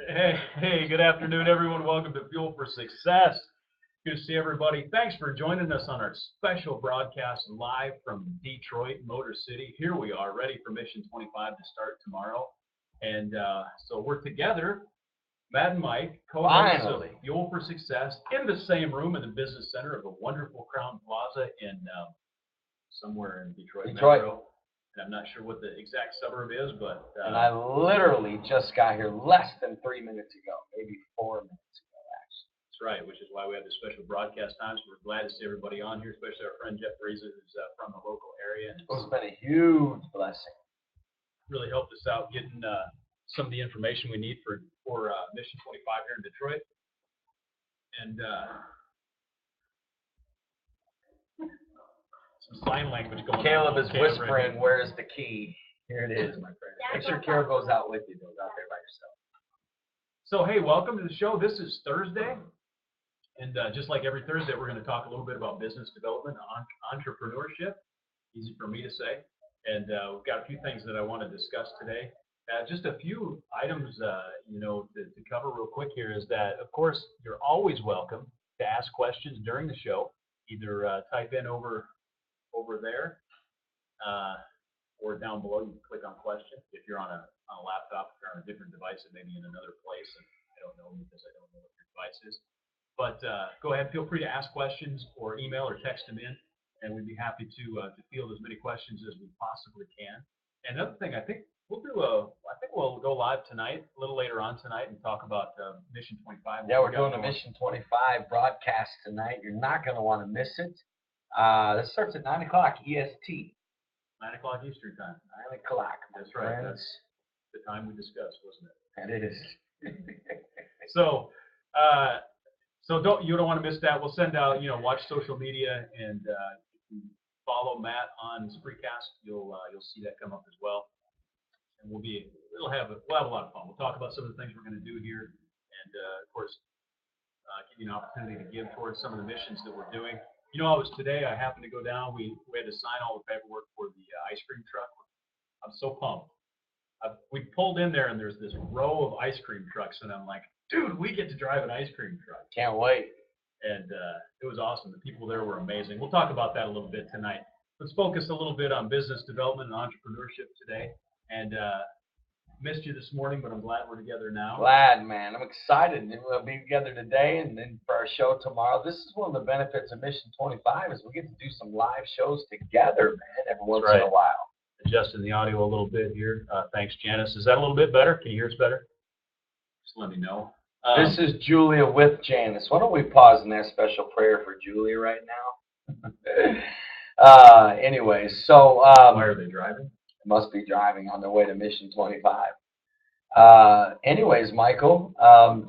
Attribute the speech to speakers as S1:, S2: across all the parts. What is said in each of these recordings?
S1: Hey, good afternoon, everyone. Welcome to Fuel for Success. Good to see everybody. Thanks for joining us on our special broadcast live from Detroit, Motor City. Here we are, ready for Mission 25 to start tomorrow. And so we're together, Matt and Mike, co-hosts of
S2: Finally.
S1: Fuel for Success, in the same room in the business center of the wonderful Crown Plaza in somewhere in Detroit
S2: Detroit.
S1: Metro. And I'm not sure what the exact suburb is, but
S2: And I literally just got here less than 3 minutes ago, maybe 4 minutes ago, actually.
S1: that's right, which is why we have this special broadcast time. So we're glad to see everybody on here, especially our friend Jeff Frieza, who's from the local area, and
S2: It's been a huge blessing.
S1: really helped us out getting some of the information we need for Mission 25 here in Detroit. And some sign language going
S2: Caleb
S1: on.
S2: is whispering, "Where's the key?" Here it is, my friend. Make sure Kara goes out with you, though, out there by yourself.
S1: So, hey, welcome to the show. This is Thursday. And just like every Thursday, we're going to talk a little bit about business development, entrepreneurship. Easy for me to say. And we've got a few things that I want to discuss today. Just a few items, to cover real quick here is that, of course, you're always welcome to ask questions during the show. Either type in over there or down below. You can click on question if you're on a laptop, if you're on a different device, it may be in another place, and I don't know because I don't know what your device is. But go ahead, feel free to ask questions or email or text them in, and we'd be happy to field as many questions as we possibly can. And another thing, I think we'll go live tonight, a little later on tonight, and talk about Mission 25.
S2: Yeah, we're doing the Mission 25 broadcast tonight. You're not going to want to miss it. This starts at 9 o'clock EST.
S1: 9 o'clock Eastern time.
S2: 9 o'clock.
S1: That's right.
S2: Friends.
S1: That's the time we discussed, wasn't it?
S2: That is.
S1: So, you don't want to miss that. We'll send out, watch social media, and if you follow Matt on Spreecast, you'll see that come up as well. And we'll have a lot of fun. We'll talk about some of the things we're going to do here, and of course, give you an opportunity to give towards some of the missions that we're doing. I happened to go down. We had to sign all the paperwork for the ice cream truck. I'm so pumped. We pulled in there, and there's this row of ice cream trucks, and I'm like, dude, we get to drive an ice cream truck.
S2: Can't wait.
S1: And it was awesome. The people there were amazing. We'll talk about that a little bit tonight. Let's focus a little bit on business development and entrepreneurship today. And missed you this morning, but I'm glad we're together now.
S2: Glad, man. I'm excited. We'll be together today and then for our show tomorrow. This is one of the benefits of Mission 25 is we get to do some live shows together, man, every once in a while.
S1: Adjusting the audio a little bit here. Thanks, Janice. Is that a little bit better? Can you hear us better? Just let me know.
S2: This is Julia with Janice. Why don't we pause in that special prayer for Julia right now? Anyways, so
S1: why are they driving?
S2: Must be driving on their way to Mission 25. Anyways, Michael,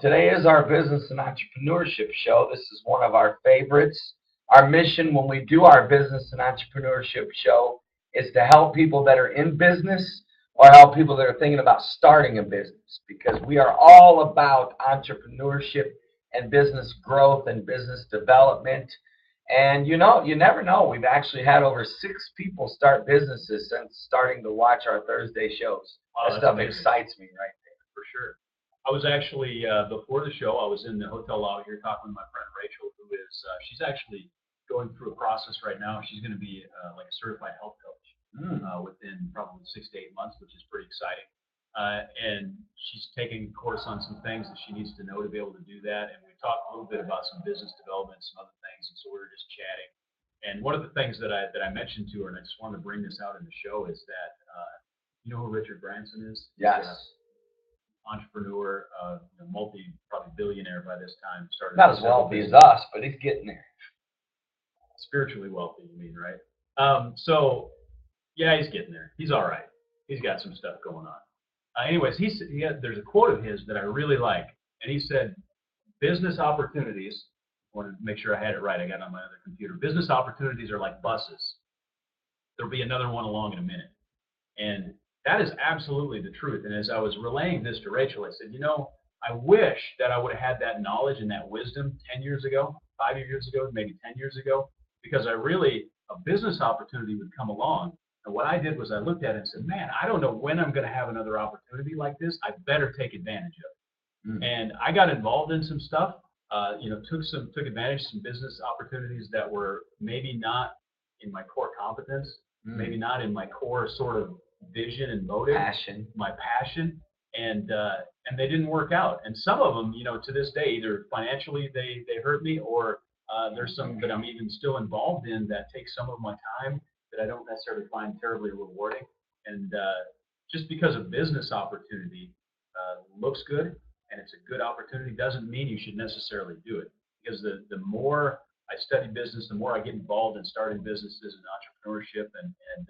S2: today is our business and entrepreneurship show. This is one of our favorites. Our mission when we do our business and entrepreneurship show is to help people that are in business or help people that are thinking about starting a business, because we are all about entrepreneurship and business growth and business development. And you never know. We've actually had over 6 people start businesses since starting to watch our Thursday shows.
S1: Wow,
S2: that stuff
S1: amazing.
S2: Excites me right there.
S1: For sure. I was actually, before the show, I was in the hotel lobby here talking with my friend Rachel, who is, she's actually going through a process right now. She's going to be like a certified health coach within probably 6 to 8 months, which is pretty exciting. And she's taking a course on some things that she needs to know to be able to do that. And we talked a little bit about some business development, some other things. And so we were just chatting. And one of the things that I mentioned to her, and I just wanted to bring this out in the show, is that you know who Richard Branson is?
S2: Yes.
S1: Entrepreneur, probably billionaire by this time. Started
S2: not as wealthy as us, but he's getting there.
S1: Spiritually wealthy, you mean, right? So, yeah, he's getting there. He's all right. He's got some stuff going on. Anyways, there's a quote of his that I really like, and he said, business opportunities, I wanted to make sure I had it right, I got it on my other computer, business opportunities are like buses. There'll be another one along in a minute. And that is absolutely the truth. And as I was relaying this to Rachel, I said, I wish that I would have had that knowledge and that wisdom 10 years ago, 5 years ago, maybe 10 years ago, because a business opportunity would come along. And what I did was I looked at it and said, man, I don't know when I'm going to have another opportunity like this. I better take advantage of it. And I got involved in some stuff, took advantage of some business opportunities that were maybe not in my core competence, maybe not in my core sort of vision and motive, my passion, and they didn't work out. And some of them, to this day, either financially they hurt me, or there's some that I'm even still involved in that take some of my time that I don't necessarily find terribly rewarding. And just because a business opportunity looks good and it's a good opportunity doesn't mean you should necessarily do it. Because the more I study business, the more I get involved in starting businesses and entrepreneurship, and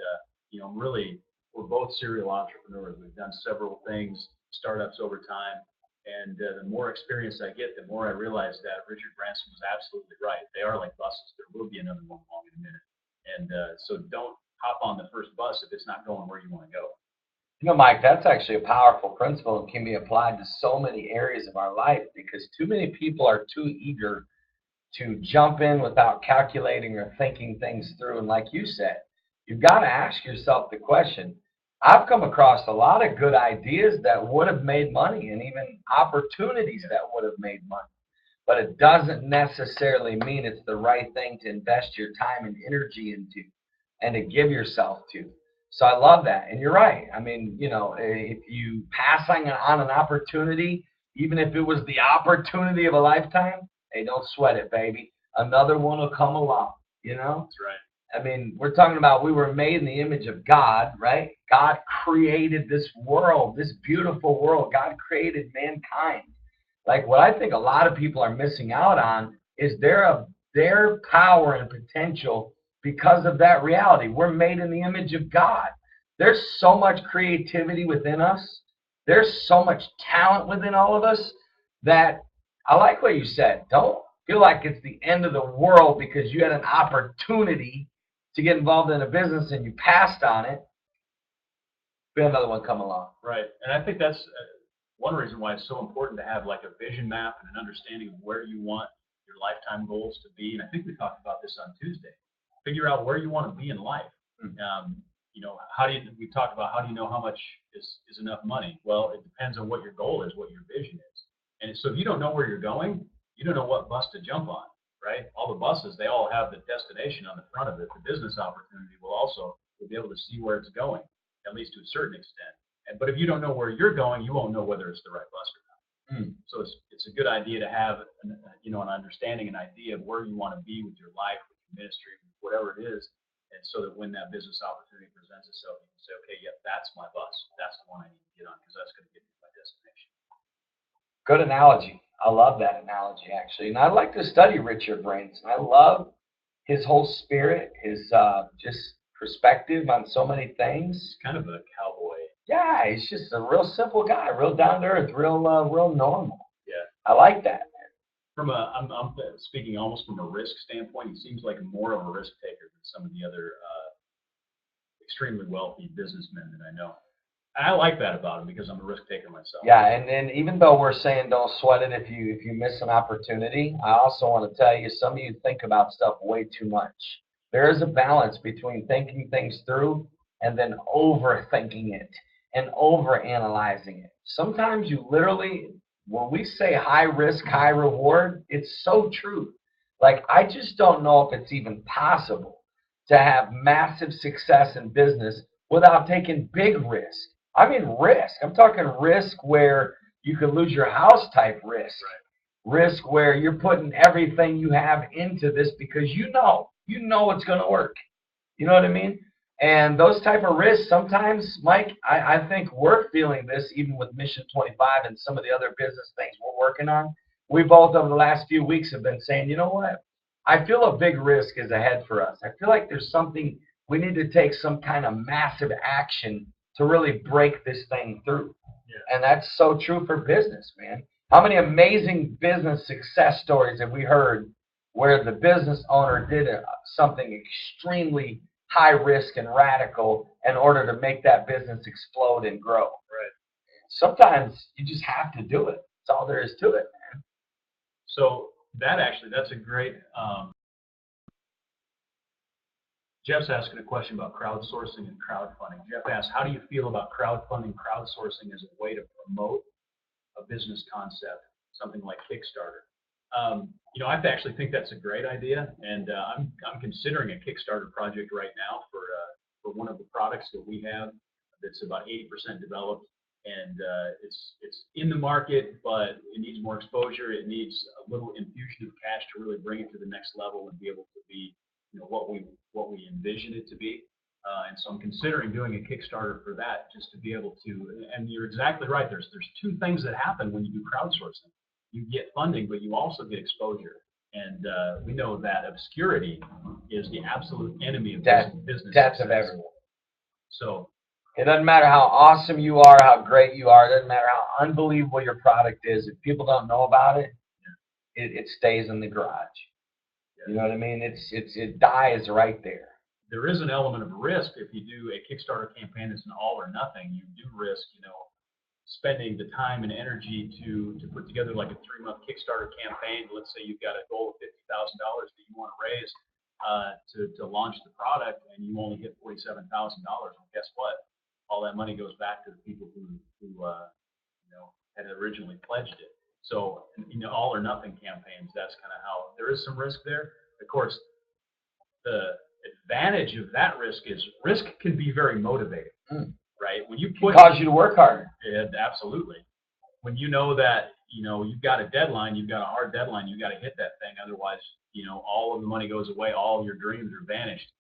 S1: really, we're both serial entrepreneurs. We've done several things, startups over time, and the more experience I get, the more I realize that Richard Branson was absolutely right. They are like buses. There will be another one along in a minute, and so don't hop on the first bus if it's not going where you want to go.
S2: Mike, that's actually a powerful principle and can be applied to so many areas of our life, because too many people are too eager to jump in without calculating or thinking things through. And like you said, you've got to ask yourself the question. I've come across a lot of good ideas that would have made money, and even opportunities that would have made money. But it doesn't necessarily mean it's the right thing to invest your time and energy into and to give yourself to. So I love that. And you're right. I mean, if you pass on an opportunity, even if it was the opportunity of a lifetime, hey, don't sweat it, baby. Another one will come along,
S1: That's right.
S2: I mean, we're talking about we were made in the image of God, right? God created this world, this beautiful world. God created mankind. Like, what I think a lot of people are missing out on is their power and potential because of that reality. We're made in the image of God. There's so much creativity within us. There's so much talent within all of us that I like what you said. Don't feel like it's the end of the world because you had an opportunity to get involved in a business and you passed on it. Be another one come along.
S1: Right. And I think that's one reason why it's so important to have like a vision map and an understanding of where you want your lifetime goals to be. And I think we talked about this on Tuesday. Figure out where you want to be in life. We talked about how do you know how much is enough money? Well, it depends on what your goal is, what your vision is. And so if you don't know where you're going, you don't know what bus to jump on, right? All the buses, they all have the destination on the front of it. The business opportunity will also be able to see where it's going, at least to a certain extent. But if you don't know where you're going, you won't know whether it's the right bus or not. So it's a good idea to have an understanding, an idea of where you want to be with your life, with your ministry, whatever it is, and so that when that business opportunity presents itself, you can say, okay, yep, that's my bus. That's the one I need to get on because that's going to get me to my destination.
S2: Good analogy. I love that analogy, actually. And I like to study Richard Branson. I love his whole spirit, his just perspective on so many things.
S1: He's kind of a cowboy.
S2: Yeah, he's just a real simple guy, real down to earth, real normal.
S1: Yeah.
S2: I like that.
S1: I'm speaking almost from a risk standpoint. He seems like more of a risk taker than some of the other extremely wealthy businessmen that I know. And I like that about him because I'm a risk taker myself.
S2: Yeah, and even though we're saying don't sweat it if you miss an opportunity, I also want to tell you, some of you think about stuff way too much. There is a balance between thinking things through and then overthinking it and overanalyzing it. Sometimes you literally, when we say high risk, high reward, it's so true. Like, I just don't know if it's even possible to have massive success in business without taking big risk. I mean risk. I'm talking risk where you could lose your house type risk. Right. Risk where you're putting everything you have into this because you know it's going to work. You know what I mean? And those type of risks, sometimes, Mike, I think we're feeling this even with Mission 25 and some of the other business things we're working on. We both, over the last few weeks, have been saying, you know what? I feel a big risk is ahead for us. I feel like there's something, we need to take some kind of massive action to really break this thing through. Yeah. And that's so true for business, man. How many amazing business success stories have we heard where the business owner did something extremely high risk and radical in order to make that business explode and grow?
S1: Right.
S2: Sometimes you just have to do it. That's all there is to it, man.
S1: So that's a great. Jeff's asking a question about crowdsourcing and crowdfunding. Jeff asks, how do you feel about crowdfunding, crowdsourcing as a way to promote a business concept, something like Kickstarter. I actually think that's a great idea, and I'm considering a Kickstarter project right now for one of the products that we have that's about 80% developed, and it's in the market, but it needs more exposure. It needs a little infusion of cash to really bring it to the next level and be able to be what we envision it to be. And so I'm considering doing a Kickstarter for that, just to be able to. And you're exactly right. There's two things that happen when you do crowdsourcing. You get funding, but you also get exposure. And we know that obscurity is the absolute enemy of business.
S2: Death of everyone.
S1: So
S2: it doesn't matter how awesome you are, how great you are. It doesn't matter how unbelievable your product is. If people don't know about it, it stays in the garage. You know what I mean? It dies right there.
S1: There is an element of risk if you do a Kickstarter campaign that's an all or nothing. You do risk, spending the time and energy to put together like a 3-month Kickstarter campaign. Let's say you've got a goal of $50,000 that you want to raise to launch the product, and you only hit $47,000. Well, guess what? All that money goes back to the people who had originally pledged it. So, all or nothing campaigns, that's kind of how there is some risk there. Of course, the advantage of that risk is risk can be very motivating, right? When you put,
S2: it causes you to work harder.
S1: Absolutely. When you know that you've got a deadline, you've got a hard deadline, you've got to hit that thing. Otherwise, all of the money goes away, all of your dreams are vanished.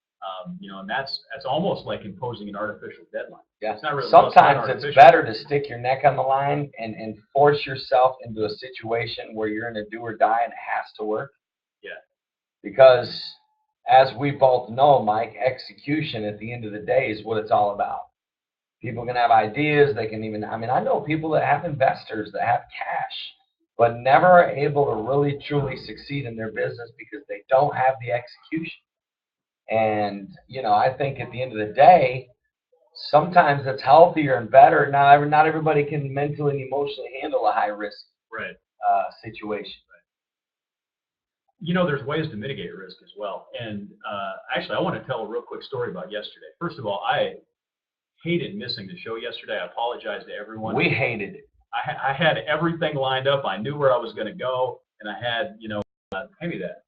S1: And that's almost like imposing an artificial deadline.
S2: Yeah.
S1: It's not really,
S2: sometimes it's better to stick your neck on the line and force yourself into a situation where you're in a do or die and it has to work.
S1: Yeah.
S2: Because as we both know, Mike, execution at the end of the day is what it's all about. People can have ideas. They can even, I know people that have investors that have cash, but never are able to really, truly succeed in their business because they don't have the execution. And, I think at the end of the day, sometimes it's healthier and better. Now, not everybody can mentally and emotionally handle a high-risk situation.
S1: There's ways to mitigate risk as well. And actually, I want to tell a real quick story about yesterday. First of all, I hated missing the show yesterday. I apologize to everyone.
S2: We hated it.
S1: I had everything lined up. I knew where I was going to go, and I had, hand me that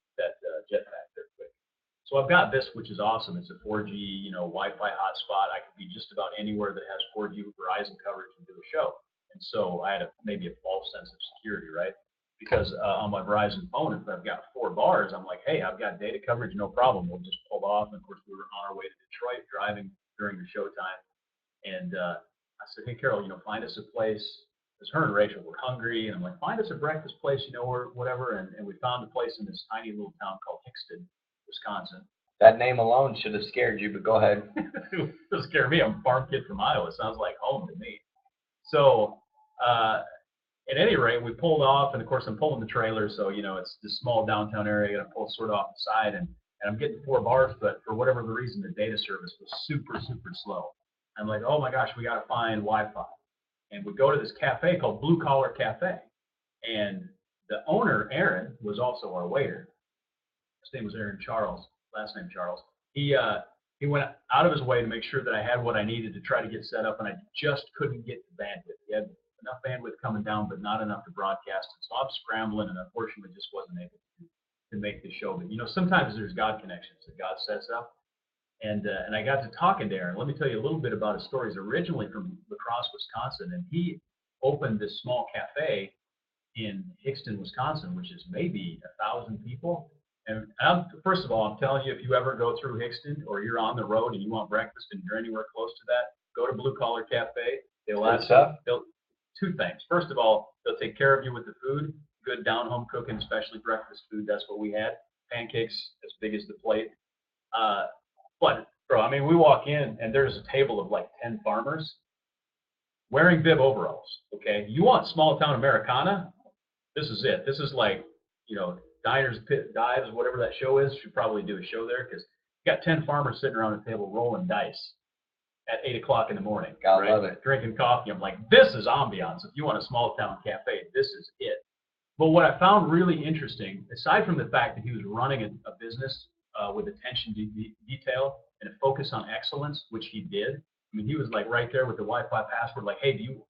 S1: jetpack there quick. So I've got this, which is awesome. It's a 4G, Wi-Fi hotspot. I could be just about anywhere that has 4G Verizon coverage and do a show. And so I had maybe a false sense of security, right? Because on my Verizon phone, if I've got 4 bars, I'm like, hey, I've got data coverage, no problem. We'll just pull off. And of course, we were on our way to Detroit, driving during the showtime. And I said, hey, Carol, find us a place. It's her and Rachel were hungry, and I'm like, find us a breakfast place, or whatever. And we found a place in this tiny little town called Hixton, Wisconsin.
S2: That name alone should have scared you, but go ahead.
S1: It doesn't scare me. I'm a farm kid from Iowa. It sounds like home to me. So at any rate, we pulled off, and of course, I'm pulling the trailer, so it's this small downtown area. I got to pull sort of off the side, and I'm getting 4 bars, but for whatever the reason, the data service was super, super slow. I'm like, oh my gosh, we got to find Wi-Fi. And we go to this cafe called Blue Collar Cafe. And the owner, Aaron, was also our waiter. His name was Aaron Charles, last name Charles. He went out of his way to make sure that I had what I needed to try to get set up, and I just couldn't get the bandwidth. He had enough bandwidth coming down, but not enough to broadcast. And so I'm scrambling, and unfortunately just wasn't able to make the show. But, sometimes there's God connections that God sets up. And I got to talking to Aaron. Let me tell you a little bit about his story. He's originally from La Crosse, Wisconsin, and he opened this small cafe in Hixton, Wisconsin, which is maybe 1,000 people. And first of all, I'm telling you, if you ever go through Hixton or you're on the road and you want breakfast and you're anywhere close to that, go to Blue Collar Cafe. They'll 2 things. First of all, they'll take care of you with the food, good down-home cooking, especially breakfast food. That's what we had. Pancakes as big as the plate. But, bro, we walk in, and there's a table of like 10 farmers wearing bib overalls, okay? You want small-town Americana? This is it. This is like, Diners, Pit, Dives, whatever that show is. Should probably do a show there because you got 10 farmers sitting around a table rolling dice at 8 o'clock in the morning.
S2: God love it.
S1: Drinking coffee. I'm like, this is ambiance. If you want a small-town cafe, this is it. But what I found really interesting, aside from the fact that he was running a business with attention to detail and a focus on excellence, which he did. He was like right there with the Wi-Fi password, like, hey, do you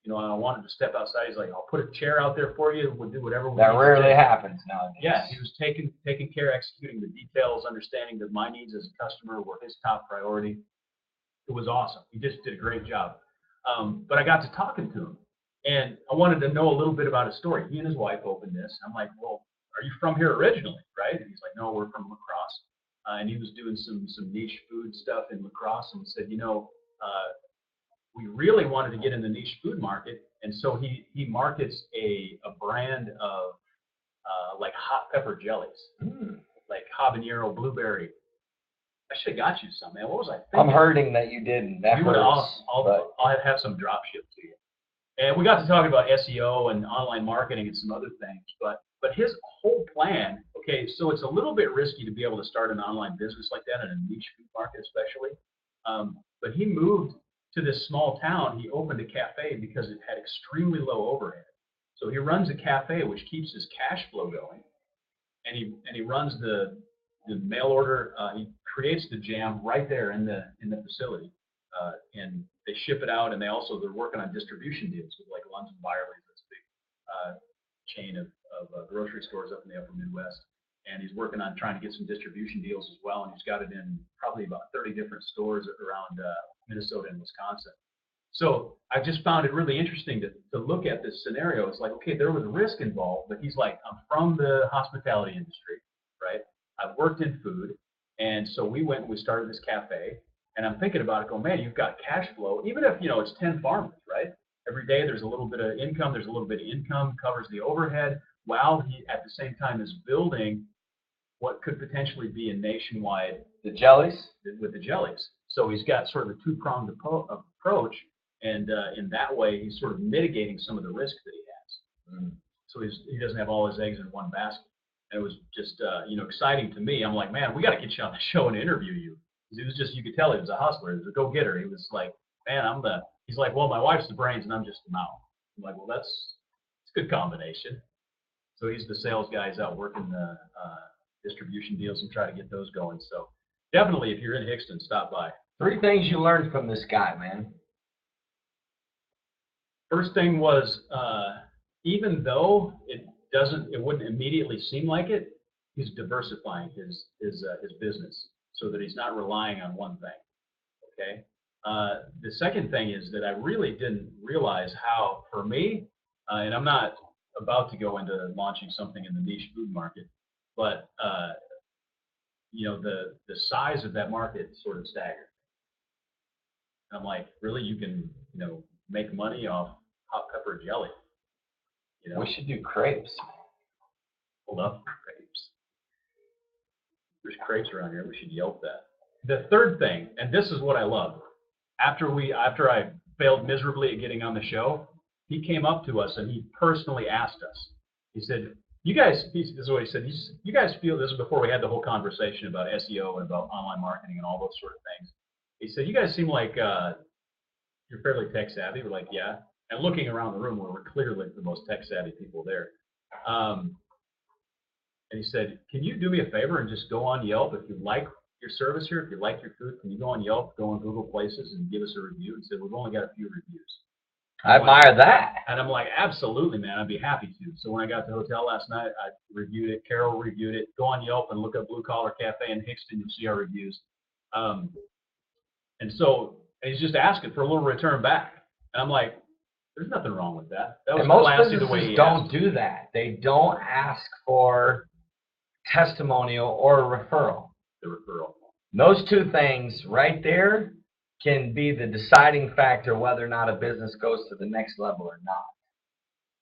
S1: and I wanted to step outside. He's like, I'll put a chair out there for you. We'll do whatever we
S2: That
S1: need to
S2: rarely
S1: do."
S2: happens nowadays.
S1: Yeah, he was taking care, executing the details, understanding that my needs as a customer were his top priority. It was awesome. He just did a great job. But I got to talking to him, and I wanted to know a little bit about his story. He and his wife opened this. I'm like, well, are you from here originally, right? And he's like, no, we're from La Crosse. And he was doing some niche food stuff in La Crosse, and said, we really wanted to get in the niche food market, and so he markets a brand of like hot pepper jellies, like habanero, blueberry. I should have got you some, man. What was I thinking?
S2: I'm hurting that you didn't. That hurts.
S1: I'll have some drop shipped to you. And we got to talking about SEO and online marketing and some other things, but his whole plan, okay, so it's a little bit risky to be able to start an online business like that in a niche food market especially. But he moved to this small town. He opened a cafe because it had extremely low overhead. So he runs a cafe which keeps his cash flow going, and he runs the mail order. He creates the jam right there in the facility, and they ship it out. And they're working on distribution deals with like Lunds and Byerly's, that's a big chain of grocery stores up in the Upper Midwest. And he's working on trying to get some distribution deals as well. And he's got it in probably about 30 different stores around Minnesota and Wisconsin. So I just found it really interesting to look at this scenario. It's like, okay, there was risk involved, but he's like, I'm from the hospitality industry, right? I've worked in food. And so we went and we started this cafe. And I'm thinking about it, going, man, you've got cash flow, even if, it's 10 farmers, right? Every day there's a little bit of income. There's a little bit of income, covers the overhead, while he at the same time is building what could potentially be a nationwide
S2: The jellies?
S1: with the jellies. So he's got sort of a two-pronged approach, and in that way he's sort of mitigating some of the risk that he has. So he doesn't have all his eggs in one basket. And it was just exciting to me. I'm like, man, we got to get you on the show and interview you. It was just, you could tell he was a hustler. He was a go-getter. He was like, man, he's like, well, my wife's the brains and I'm just the mouth. I'm like, well, it's a good combination. So he's the sales guy. He's out working the distribution deals and try to get those going. So definitely, if you're in Hixton, stop by.
S2: 3 things you learned from this guy, man.
S1: First thing was, even though it wouldn't immediately seem like it, he's diversifying his business so that he's not relying on one thing. Okay. The second thing is that I really didn't realize how, for me, and I'm not about to go into launching something in the niche food market, but the size of that market sort of staggered. And I'm like, really, you can make money off hot pepper jelly?
S2: We should do crepes.
S1: Hold up, crepes. There's crepes around here. We should Yelp that. The third thing, and this is what I love. After I failed miserably at getting on the show, he came up to us and he personally asked us. He said, this is what he said, you guys feel, this is before we had the whole conversation about SEO and about online marketing and all those sort of things. He said, you guys seem like you're fairly tech savvy. We're like, yeah. And looking around the room, we're clearly the most tech savvy people there. And he said, can you do me a favor and just go on Yelp if you like your service here, if you like your food, can you go on Yelp, go on Google Places and give us a review? And said, we've only got a few reviews.
S2: I admire that.
S1: And I'm like, absolutely, man, I'd be happy to. So when I got to the hotel last night, I reviewed it. Carol reviewed it. Go on Yelp and look up Blue Collar Cafe in Hixton. You'll see our reviews. And he's just asking for a little return back. And I'm like, there's nothing wrong with that. That was classy the way he
S2: don't do that. They don't ask for testimonial or a referral.
S1: The referral.
S2: Those 2 things right there can be the deciding factor whether or not a business goes to the next level or not.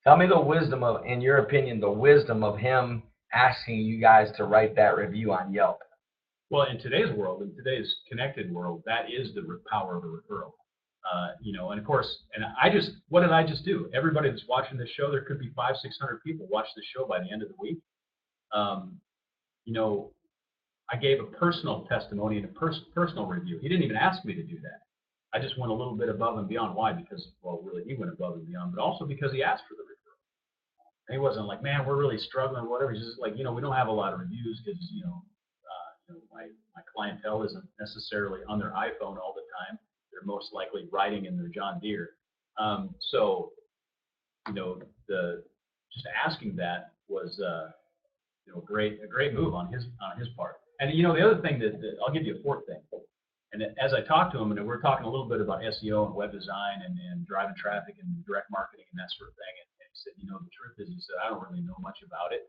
S2: Tell me the wisdom of, in your opinion, the wisdom of him asking you guys to write that review on Yelp.
S1: Well, in today's world, in today's connected world, that is the power of a referral. And of course, what did I just do? Everybody that's watching this show, there could be 500-600 people watch this show by the end of the week. I gave a personal testimony and a personal review. He didn't even ask me to do that. I just went a little bit above and beyond. Why? Because, well, really, he went above and beyond, but also because he asked for the referral. And he wasn't like, man, we're really struggling, or whatever. He's just like, we don't have a lot of reviews because, my clientele isn't necessarily on their iPhone all the time. They're most likely riding in their John Deere. So, just asking that was a great move on his part. And the other thing that I'll give you a fourth thing. And as I talked to him, and we're talking a little bit about SEO and web design and driving traffic and direct marketing and that sort of thing. And he said, the truth is, he said, I don't really know much about it.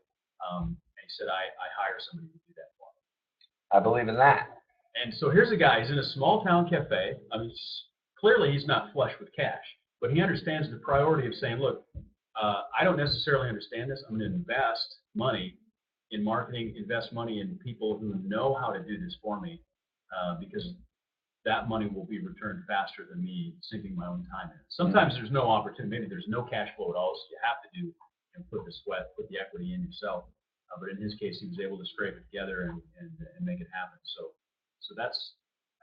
S1: And he said, I hire somebody to do that for me.
S2: I believe in that.
S1: And so here's a guy. He's in a small town cafe. I mean, clearly he's not flush with cash, but he understands the priority of saying, look, I don't necessarily understand this. I'm going to invest money in marketing, invest money in people who know how to do this for me, because that money will be returned faster than me sinking my own time in it. Sometimes there's no opportunity. Maybe there's no cash flow at all, so you have to put the sweat, put the equity in yourself. But in his case, he was able to scrape it together and make it happen. So I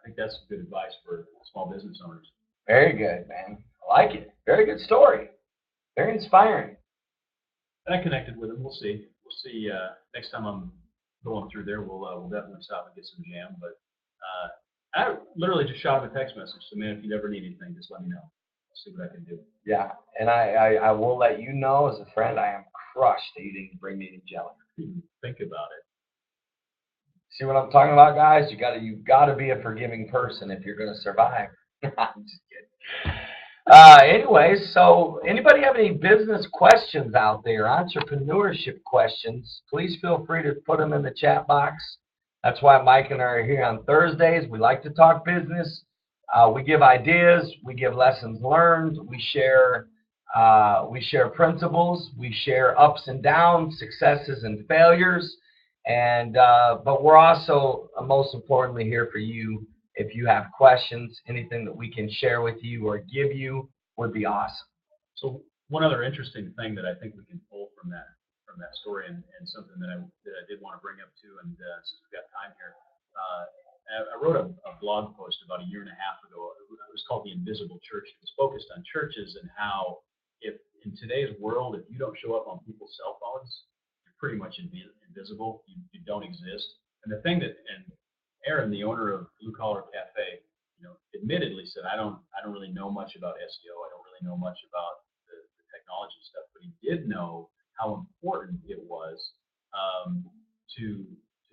S1: think that's good advice for small business owners.
S2: Very good, man. I like it. Very good story. Very inspiring.
S1: And I connected with him. We'll see. Next time I'm going through there, we'll definitely stop and get some jam. But I literally just shot him a text message. So, man, if you ever need anything, just let me know. I'll see what I can do.
S2: Yeah, and I will let you know as a friend, I am crushed that you didn't bring me any jelly.
S1: Think about it.
S2: See what I'm talking about, guys? You gotta be a forgiving person if you're gonna survive. I'm just kidding. Anyways, so anybody have any business questions out there, entrepreneurship questions, please feel free to put them in the chat box. That's why Mike and I are here on Thursdays. We like to talk business. We give ideas. We give lessons learned. We share principles. We share ups and downs, successes and failures. And but we're also most importantly here for you. If you have questions, anything that we can share with you or give you would be awesome.
S1: So one other interesting thing that I think we can pull from that story, and something that I did want to bring up too, and since we've got time here, I wrote a blog post about 1.5 years ago. It was called The Invisible Church. It was focused on churches and how, if in today's world, if you don't show up on people's cell phones, you're pretty much invisible. You don't exist. And the thing and Aaron, the owner of Blue Collar Cafe, admittedly said, I don't really know much about SEO. I don't really know much about the technology stuff, but he did know how important it was to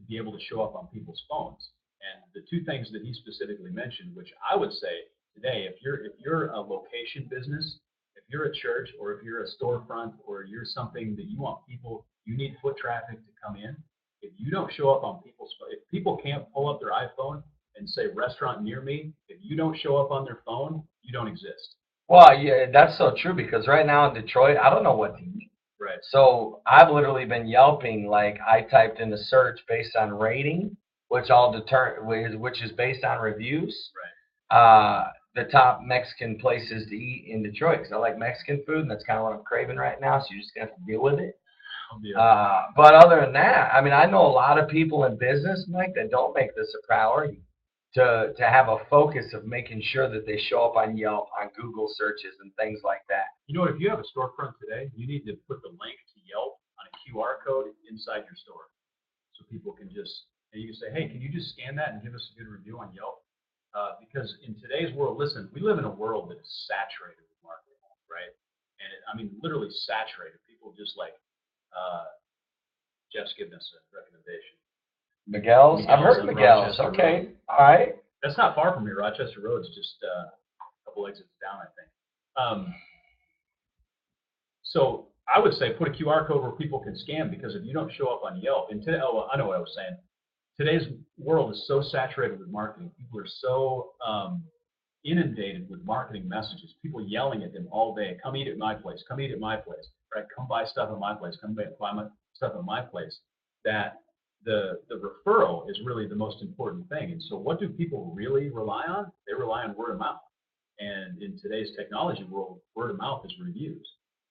S1: be able to show up on people's phones. And the two things that he specifically mentioned, which I would say today, if you're a location business, if you're a church, or if you're a storefront, or you're something that you want people, you need foot traffic to come in. If you don't show up on if people can't pull up their iPhone and say restaurant near me, if you don't show up on their phone, you don't exist.
S2: Well, yeah, that's so true, because right now in Detroit, I don't know what to eat.
S1: Right.
S2: So I've literally been Yelping, like I typed in the search based on rating, which is based on reviews.
S1: Right.
S2: The top Mexican places to eat in Detroit, because I like Mexican food, and that's kind of what I'm craving right now. So you just have to deal with it. But other than that, I mean, I know a lot of people in business, Mike, that don't make this a priority to have a focus of making sure that they show up on Yelp, on Google searches, and things like that.
S1: You know what? If you have a storefront today, you need to put the link to Yelp on a QR code inside your store, so people can you can say, hey, can you just scan that and give us a good review on Yelp? Because in today's world, listen, we live in a world that is saturated with marketing, right? And literally saturated. People just like, Jeff's giving us a recommendation.
S2: Miguel's? I've heard of Miguel's. Okay. All right.
S1: That's not far from here. Rochester Road's just a couple exits down, I think. So I would say put a QR code where people can scan, because if you don't show up on Yelp, I know what I was saying. Today's world is so saturated with marketing. People are so inundated with marketing messages. People yelling at them all day. Come eat at my place. Come eat at my place. Right? Come buy stuff at my place. Come buy my stuff at my place. That the referral is really the most important thing. And so what do people really rely on? They rely on word of mouth. And in today's technology world, word of mouth is reviews.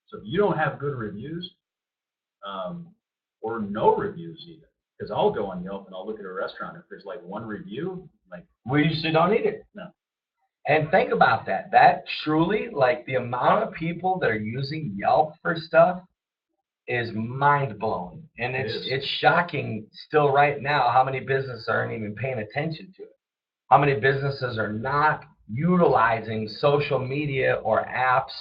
S1: So if you don't have good reviews, or no reviews even, because I'll go on Yelp and I'll look at a restaurant. If there's like one review,
S2: we usually don't eat it.
S1: No.
S2: And think about that. That truly, like, the amount of people that are using Yelp for stuff is mind-blowing. And it's shocking still right now how many businesses aren't even paying attention to it. How many businesses are not utilizing social media or apps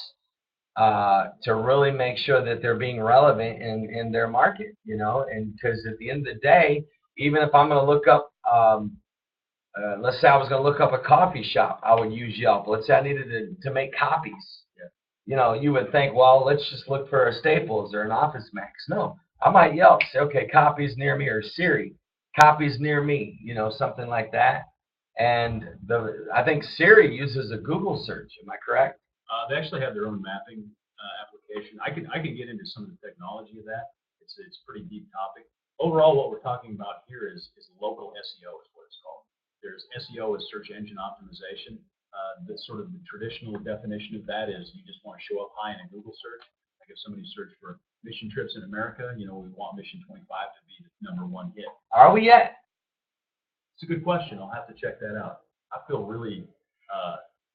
S2: to really make sure that they're being relevant in their market, and because at the end of the day, even if I'm going to look up, let's say I was going to look up a coffee shop, I would use Yelp. Let's say I needed to make copies. You would think, well, let's just look for a Staples or an Office Max. No, I might Yelp, say, okay, copies near me, or Siri, copies near me, something like that. And I think Siri uses a Google search. Am I correct?
S1: They actually have their own mapping application. I can get into some of the technology of that. It's a pretty deep topic. Overall, what we're talking about here is local SEO is what it's called. There's SEO as search engine optimization. The sort of the traditional definition of that is you just want to show up high in a Google search. Like if somebody searched for mission trips in America, we want Mission 25 to be the #1 hit.
S2: Are we yet?
S1: It's a good question. I'll have to check that out. I feel really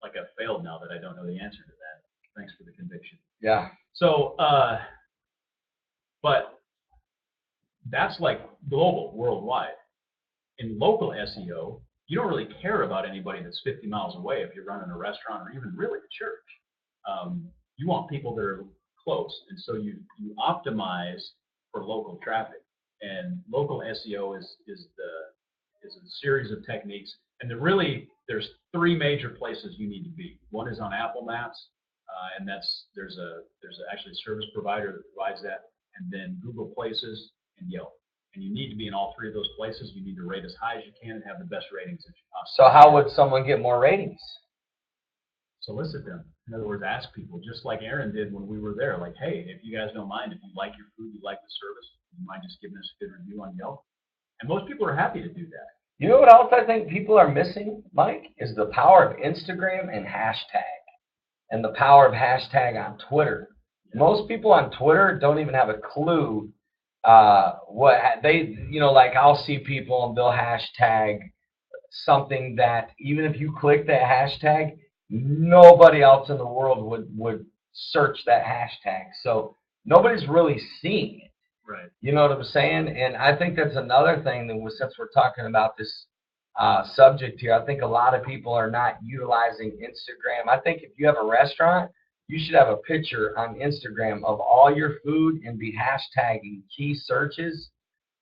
S1: like I've failed now that I don't know the answer to that. Thanks for the conviction.
S2: Yeah.
S1: So, but that's like global, worldwide. In local SEO, you don't really care about anybody that's 50 miles away if you're running a restaurant or even really a church. You want people that are close, and so you optimize for local traffic. And local SEO is a series of techniques, and there's 3 major places you need to be. One is on Apple Maps, and there's actually a service provider that provides that, and then Google Places and Yelp. And you need to be in all 3 of those places. You need to rate as high as you can and have the best ratings that you possibly
S2: So
S1: can.
S2: how would someone get more ratings?
S1: Solicit them. In other words, ask people, just like Aaron did when we were there. Like, hey, if you guys don't mind, if you like your food, you like the service, you mind just giving us a good review on Yelp? And most people are happy to do that.
S2: You know what else I think people are missing, Mike, is the power of Instagram and hashtag, and the power of hashtag on Twitter. Yeah. Most people on Twitter don't even have a clue what they, like I'll see people and they'll hashtag something that even if you click that hashtag, nobody else in the world would search that hashtag. So nobody's really seeing it.
S1: Right.
S2: You know what I'm saying? And I think that's another thing that since we're talking about this subject here, I think a lot of people are not utilizing Instagram. I think if you have a restaurant, you should have a picture on Instagram of all your food and be hashtagging key searches.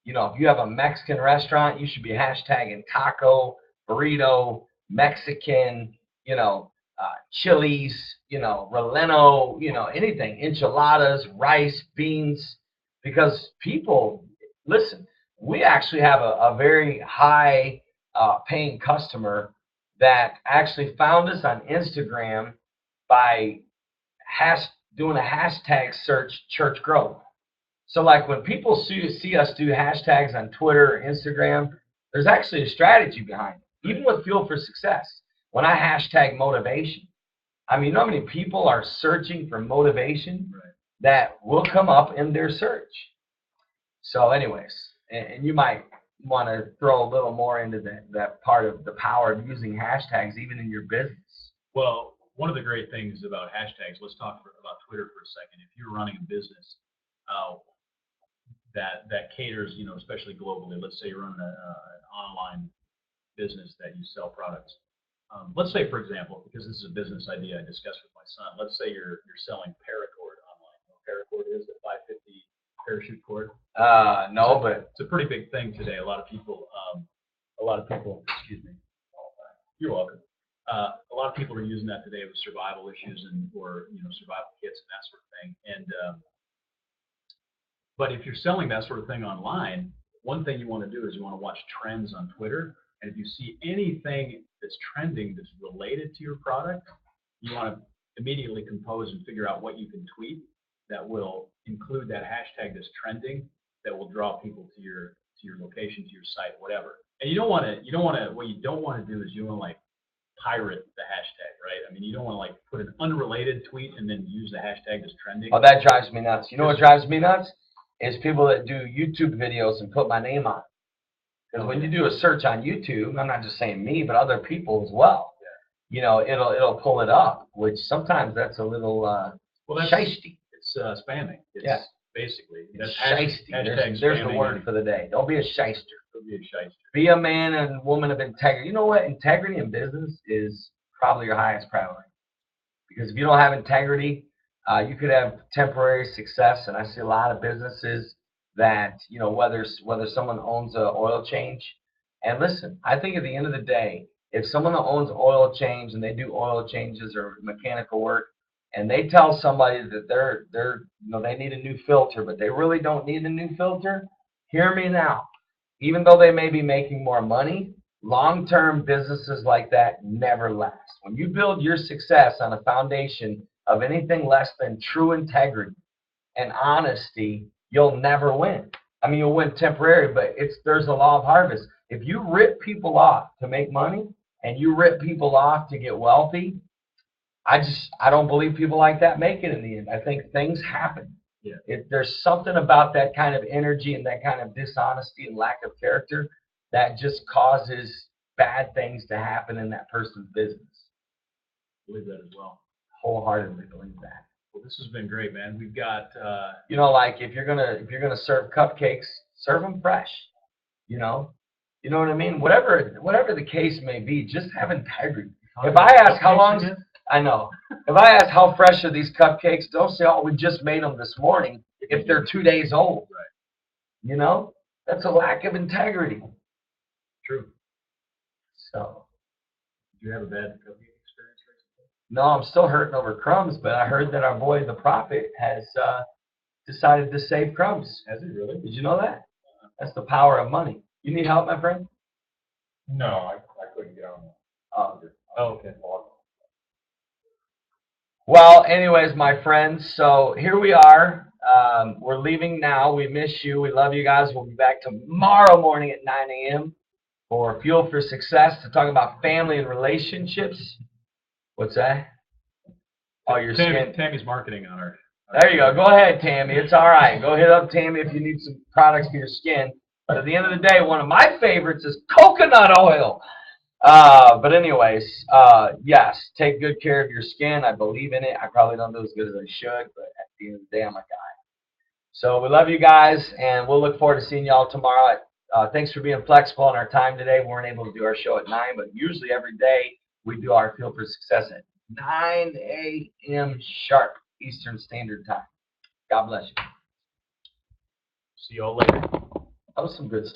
S2: If you have a Mexican restaurant, you should be hashtagging taco, burrito, Mexican, chilies, relleno, anything, enchiladas, rice, beans, because people, listen, we actually have a very high paying customer that actually found us on Instagram by doing a hashtag search, church growth. So like when people see us do hashtags on Twitter, Instagram, there's actually a strategy behind it. Even with Fuel for Success, when I hashtag motivation, I mean, you know how many people are searching for motivation that will come up in their search? So anyways, and you might want to throw a little more into that part of the power of using hashtags even in your business.
S1: Well, one of the great things about hashtags, let's talk about Twitter for a second. If you're running a business that caters, especially globally, let's say you're running an online business that you sell products. Let's say, for example, because this is a business idea I discussed with my son, let's say you're selling paracord online. You know what paracord is, the 550 parachute cord?
S2: No, but
S1: it's a pretty big thing today. A lot of people, excuse me. You're welcome. A lot of people are using that today with survival issues or survival kits and that sort of thing. And but if you're selling that sort of thing online, one thing you want to do is you want to watch trends on Twitter. And if you see anything that's trending that's related to your product, you want to immediately compose and figure out what you can tweet that will include that hashtag that's trending, that will draw people to your location, to your site, whatever. And what you don't want to do is you want to like pirate the hashtag, right? I mean, you don't want to like put an unrelated tweet and then use the hashtag that's trending.
S2: Oh, that drives me nuts. You know what drives me nuts? Is people that do YouTube videos and put my name on. Because when you do a search on YouTube, I'm not just saying me, but other people as well. Yeah. It'll pull it up, which sometimes that's a little shiesty.
S1: It's spamming. It's basically.
S2: That's shiesty. There's the word for the day. Don't be a shyster.
S1: Don't be a shyster.
S2: Be a man and woman of integrity. You know what? Integrity in business is probably your highest priority. Because if you don't have integrity, you could have temporary success. And I see a lot of businesses that, whether someone owns an oil change. And listen, I think at the end of the day, if someone owns oil change and they do oil changes or mechanical work, and they tell somebody that they need a new filter, but they really don't need a new filter, hear me now. Even though they may be making more money, long-term businesses like that never last. When you build your success on a foundation of anything less than true integrity and honesty, you'll never win. I mean, you'll win temporary, but there's a law of harvest. If you rip people off to make money and you rip people off to get wealthy, I don't believe people like that make it in the end. I think things happen.
S1: Yeah.
S2: There's something about that kind of energy and that kind of dishonesty and lack of character that just causes bad things to happen in that person's business.
S1: I believe that as well.
S2: Wholeheartedly believe that.
S1: Well, this has been great, man. We've got
S2: like if you're gonna serve cupcakes, serve them fresh. You know what I mean? Whatever the case may be, just have integrity. If I ask how long, I know. If I ask how fresh are these cupcakes, don't say, "Oh, we just made them this morning." If they're 2 days old, right? That's a lack of integrity.
S1: True.
S2: So.
S1: Did you have a bad cupcake experience recently?
S2: No, I'm still hurting over Crumbs, but I heard that our boy, the Prophet, has decided to save Crumbs.
S1: Has he really?
S2: Did you know that? That's the power of money. You need help, my friend?
S3: No, I couldn't get on.
S1: Okay.
S2: Well, anyways, my friends, so here we are. We're leaving now. We miss you. We love you guys. We'll be back tomorrow morning at 9 a.m. for Fuel for Success to talk about family and relationships. What's that? Oh, your skin.
S1: Tammy's marketing on our.
S2: There you go. Go ahead, Tammy. It's all right. Go hit up Tammy if you need some products for your skin. But at the end of the day, one of my favorites is coconut oil. But anyways, yes, take good care of your skin. I believe in it. I probably don't do as good as I should, but at the end of the day, I'm a guy. So we love you guys, and we'll look forward to seeing y'all tomorrow. Thanks for being flexible on our time today. We weren't able to do our show at 9, but usually every day we do our Fuel for Success at 9 a.m. sharp Eastern Standard Time. God bless you.
S1: See y'all later.
S2: That was some good stuff.